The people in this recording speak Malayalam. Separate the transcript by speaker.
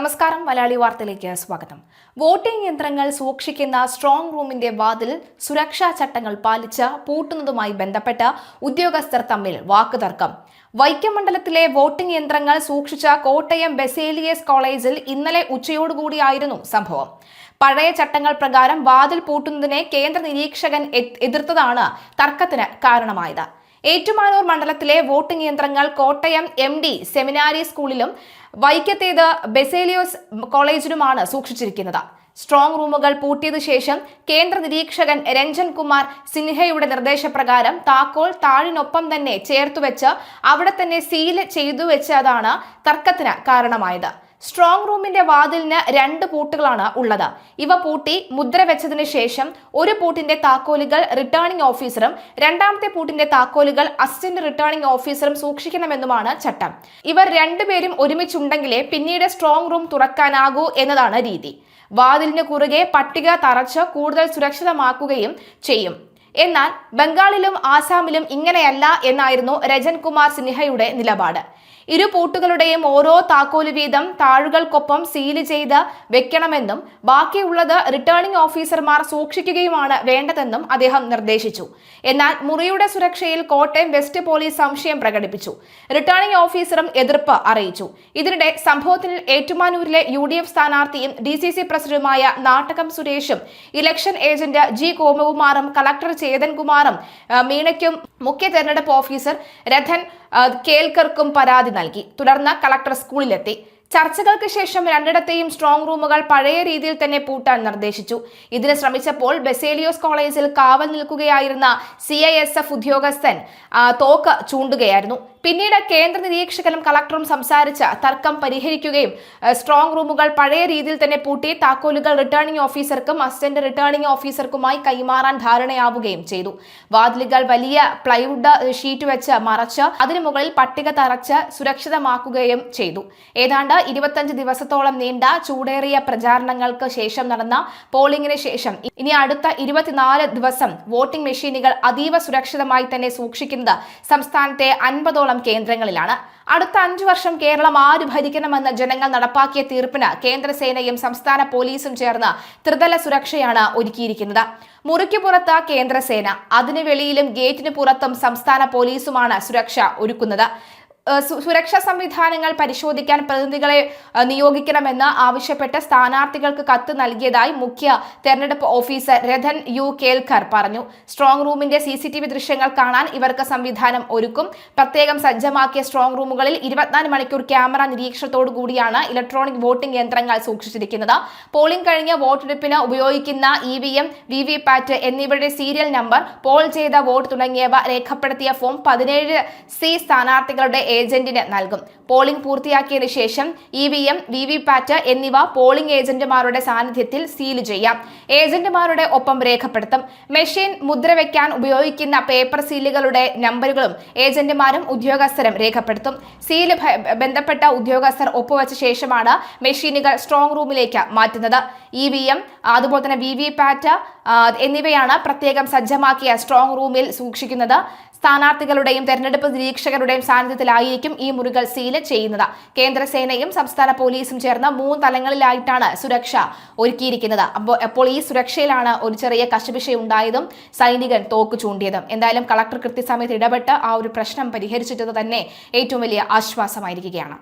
Speaker 1: നമസ്കാരം, മലയാളി വാർത്തയിലേക്ക് സ്വാഗതം. വോട്ടിംഗ് യന്ത്രങ്ങൾ സൂക്ഷിക്കുന്ന സ്ട്രോങ് റൂമിന്റെ വാതിൽ സുരക്ഷാ ചട്ടങ്ങൾ പാലിച്ച് പൂട്ടുന്നതുമായി ബന്ധപ്പെട്ട് ഉദ്യോഗസ്ഥർ തമ്മിൽ വാക്കുതർക്കം. വൈക്കം മണ്ഡലത്തിലെ വോട്ടിംഗ് യന്ത്രങ്ങൾ സൂക്ഷിച്ച കോട്ടയം ബെസേലിയസ് കോളേജിൽ ഇന്നലെ ഉച്ചയോടുകൂടിയായിരുന്നു സംഭവം. പഴയ ചട്ടങ്ങൾ പ്രകാരം വാതിൽ പൂട്ടുന്നതിനെ കേന്ദ്ര നിരീക്ഷകൻ എതിർത്തതാണ് തർക്കത്തിന് കാരണമായത്. ഏറ്റുമാനൂർ മണ്ഡലത്തിലെ വോട്ടിംഗ് യന്ത്രങ്ങൾ കോട്ടയം MD സെമിനാരി സ്കൂളിലും വൈക്കത്തേത് ബെസേലിയോസ് കോളേജിലുമാണ് സൂക്ഷിച്ചിരിക്കുന്നത്. സ്ട്രോങ് റൂമുകൾ പൂട്ടിയതിനു ശേഷം കേന്ദ്ര നിരീക്ഷകൻ രഞ്ജൻ കുമാർ സിൻഹയുടെ നിർദ്ദേശപ്രകാരം താക്കോൽ താഴിനൊപ്പം തന്നെ ചേർത്തുവെച്ച് അവിടെ തന്നെ സീൽ ചെയ്തു വെച്ചതാണ് തർക്കത്തിന് കാരണമായത്. സ്ട്രോങ് റൂമിന്റെ വാതിലിന് 2 പൂട്ടുകളാണ് ഉള്ളത്. ഇവ പൂട്ടി മുദ്ര വെച്ചതിന് ശേഷം ഒരു പൂട്ടിന്റെ താക്കോലുകൾ റിട്ടേണിംഗ് ഓഫീസറും രണ്ടാമത്തെ പൂട്ടിന്റെ താക്കോലുകൾ അസിസ്റ്റന്റ് റിട്ടേണിംഗ് ഓഫീസറും സൂക്ഷിക്കണമെന്നുമാണ് ചട്ടം. ഇവർ രണ്ടുപേരും ഒരുമിച്ചുണ്ടെങ്കിലേ പിന്നീട് സ്ട്രോങ് റൂം തുറക്കാനാകൂ എന്നതാണ് രീതി. വാതിലിന് കുറുകെ പട്ടിക തറച്ച് കൂടുതൽ സുരക്ഷിതമാക്കുകയും ചെയ്യും. എന്നാൽ ബംഗാളിലും ആസാമിലും ഇങ്ങനെയല്ല എന്നായിരുന്നു രഞ്ജൻ കുമാർ സിൻഹയുടെ നിലപാട്. ഇരു പൂട്ടുകളുടെയും ഓരോ താക്കോല് വീതം താഴുകൾക്കൊപ്പം സീല് ചെയ്ത് വെക്കണമെന്നും ബാക്കിയുള്ളത് റിട്ടേണിംഗ് ഓഫീസർമാർ സൂക്ഷിക്കുകയുമാണ് വേണ്ടതെന്നും അദ്ദേഹം നിർദ്ദേശിച്ചു. എന്നാൽ മുറിയുടെ സുരക്ഷയിൽ കോട്ടയം വെസ്റ്റ് പോലീസ് സംശയം പ്രകടിപ്പിച്ചു. റിട്ടേണിംഗ് ഓഫീസറും എതിർപ്പ് അറിയിച്ചു. ഇതിനിടെ സംഭവത്തിൽ ഏറ്റുമാനൂരിലെ UDF സ്ഥാനാർത്ഥിയും DCC പ്രസിഡന്റുമായ നാട്ടകം സുരേഷും ഇലക്ഷൻ ഏജന്റ് G കോമകുമാറും കളക്ടർ ചേതൻ കുമാറും മീണയ്ക്കും മുഖ്യ തെരഞ്ഞെടുപ്പ് ഓഫീസർ രഥൻ കേൽക്കർക്കും പരാതി നൽകി. തുടർന്ന് കളക്ടർ സ്കൂളിലെത്തി. ചർച്ചകൾക്ക് ശേഷം രണ്ടിടത്തെയും സ്ട്രോങ് റൂമുകൾ പഴയ രീതിയിൽ തന്നെ പൂട്ടാൻ നിർദ്ദേശിച്ചു. ഇതിന് ശ്രമിച്ചപ്പോൾ ബെസേലിയോസ് കോളേജിൽ കാവൽ നിൽക്കുകയായിരുന്ന CISF ഉദ്യോഗസ്ഥൻ തോക്ക് ചൂണ്ടുകയായിരുന്നു. പിന്നീട് കേന്ദ്ര നിരീക്ഷകനും കളക്ടറും സംസാരിച്ച് തർക്കം പരിഹരിക്കുകയും സ്ട്രോങ് റൂമുകൾ പഴയ രീതിയിൽ തന്നെ പൂട്ടി താക്കോലുകൾ റിട്ടേണിംഗ് ഓഫീസർക്കും അസിസ്റ്റന്റ് റിട്ടേണിംഗ് ഓഫീസർക്കുമായി കൈമാറാൻ ധാരണയാവുകയും ചെയ്തു. വാതിലുകൾ വലിയ പ്ലൈവുഡ് ഷീറ്റ് വെച്ച് മറച്ച് അതിനു മുകളിൽ പട്ടിക തറച്ച് സുരക്ഷിതമാക്കുകയും ചെയ്തു. ഏതാണ്ട് 25 ദിവസത്തോളം നീണ്ട ചൂടേറിയ പ്രചാരണങ്ങൾക്ക് ശേഷം നടന്ന പോളിംഗിന് ശേഷം ഇനി അടുത്ത 24 ദിവസം വോട്ടിംഗ് മെഷീനുകൾ അതീവ സുരക്ഷിതമായി തന്നെ സൂക്ഷിക്കുന്നത് സംസ്ഥാനത്തെ 50ഓളം കേന്ദ്രങ്ങളിലാണ്. അടുത്ത 5 വർഷം കേരളം ആര് ഭരിക്കണമെന്ന് ജനങ്ങൾ നടപ്പാക്കിയ തീർപ്പിന് കേന്ദ്രസേനയും സംസ്ഥാന പോലീസും ചേർന്ന് ത്രിതല സുരക്ഷയാണ് ഒരുക്കിയിരിക്കുന്നത്. മുറിക്ക് പുറത്ത് കേന്ദ്രസേന, അതിനു വെളിയിലും ഗേറ്റിന് പുറത്തും സംസ്ഥാന പോലീസുമാണ് സുരക്ഷ ഒരുക്കുന്നത്. സുരക്ഷാ സംവിധാനങ്ങൾ പരിശോധിക്കാൻ പ്രതിനിധികളെ നിയോഗിക്കണമെന്ന് ആവശ്യപ്പെട്ട് സ്ഥാനാർത്ഥികൾക്ക് കത്ത് നൽകിയതായി മുഖ്യ തെരഞ്ഞെടുപ്പ് ഓഫീസർ രഥൻ കേൽക്കർ പറഞ്ഞു. സ്ട്രോങ് റൂമിന്റെ CCTV ദൃശ്യങ്ങൾ കാണാൻ ഇവർക്ക് സംവിധാനം ഒരുക്കും. പ്രത്യേകം സജ്ജമാക്കിയ സ്ട്രോങ് റൂമുകളിൽ 24 മണിക്കൂർ ക്യാമറ നിരീക്ഷണത്തോടു കൂടിയാണ് ഇലക്ട്രോണിക് വോട്ടിംഗ് യന്ത്രങ്ങൾ സൂക്ഷിച്ചിരിക്കുന്നത്. പോളിംഗ് കഴിഞ്ഞ് വോട്ടെടുപ്പിന് ഉപയോഗിക്കുന്ന EVM, VVPAT എന്നിവയുടെ സീരിയൽ നമ്പർ, പോൾ ചെയ്ത വോട്ട് തുടങ്ങിയവ രേഖപ്പെടുത്തിയ ഫോം 17C സ്ഥാനാർത്ഥികളുടെ ഏജന്റിന് നൽകും. പോളിംഗ് പൂർത്തിയാക്കിയതിനു ശേഷം EVM, VVPAT എന്നിവ പോളിംഗ് ഏജന്റുമാരുടെ സാന്നിധ്യത്തിൽ സീൽ ചെയ്യാം. ഏജന്റുമാരുടെ ഒപ്പം രേഖപ്പെടുത്തും. മെഷീൻ മുദ്ര വയ്ക്കാൻ ഉപയോഗിക്കുന്ന പേപ്പർ സീലുകളുടെ നമ്പറുകളും ഏജന്റുമാരും ഉദ്യോഗസ്ഥരും രേഖപ്പെടുത്തും. സീല് ബന്ധപ്പെട്ട ഉദ്യോഗസ്ഥർ ഒപ്പുവെച്ച ശേഷമാണ് മെഷീനുകൾ സ്ട്രോങ് റൂമിലേക്ക് മാറ്റുന്നത്. EVM, അതുപോലെ തന്നെ VVPAT എന്നിവയാണ് പ്രത്യേകം സജ്ജമാക്കിയ സ്ട്രോങ് റൂമിൽ സൂക്ഷിക്കുന്നത്. സ്ഥാനാർത്ഥികളുടെയും തെരഞ്ഞെടുപ്പ് നിരീക്ഷകരുടെയും സാന്നിധ്യത്തിലായിരിക്കും ഈ മുറികൾ സീൽ ചെയ്യുന്നത്. കേന്ദ്രസേനയും സംസ്ഥാന പോലീസും ചേർന്ന് 3 തലങ്ങളിലായിട്ടാണ് സുരക്ഷ ഒരുക്കിയിരിക്കുന്നത്. അപ്പോൾ ഈ സുരക്ഷയിലാണ് ഒരു ചെറിയ കശപിശയുണ്ടായതും സൈനികൻ തോക്ക് ചൂണ്ടിയതും. എന്തായാലും കളക്ടർ കൃത്യസമയത്ത് ഇടപെട്ട് ആ ഒരു പ്രശ്നം പരിഹരിച്ചിട്ടത് തന്നെ ഏറ്റവും വലിയ ആശ്വാസമായിരിക്കുകയാണ്.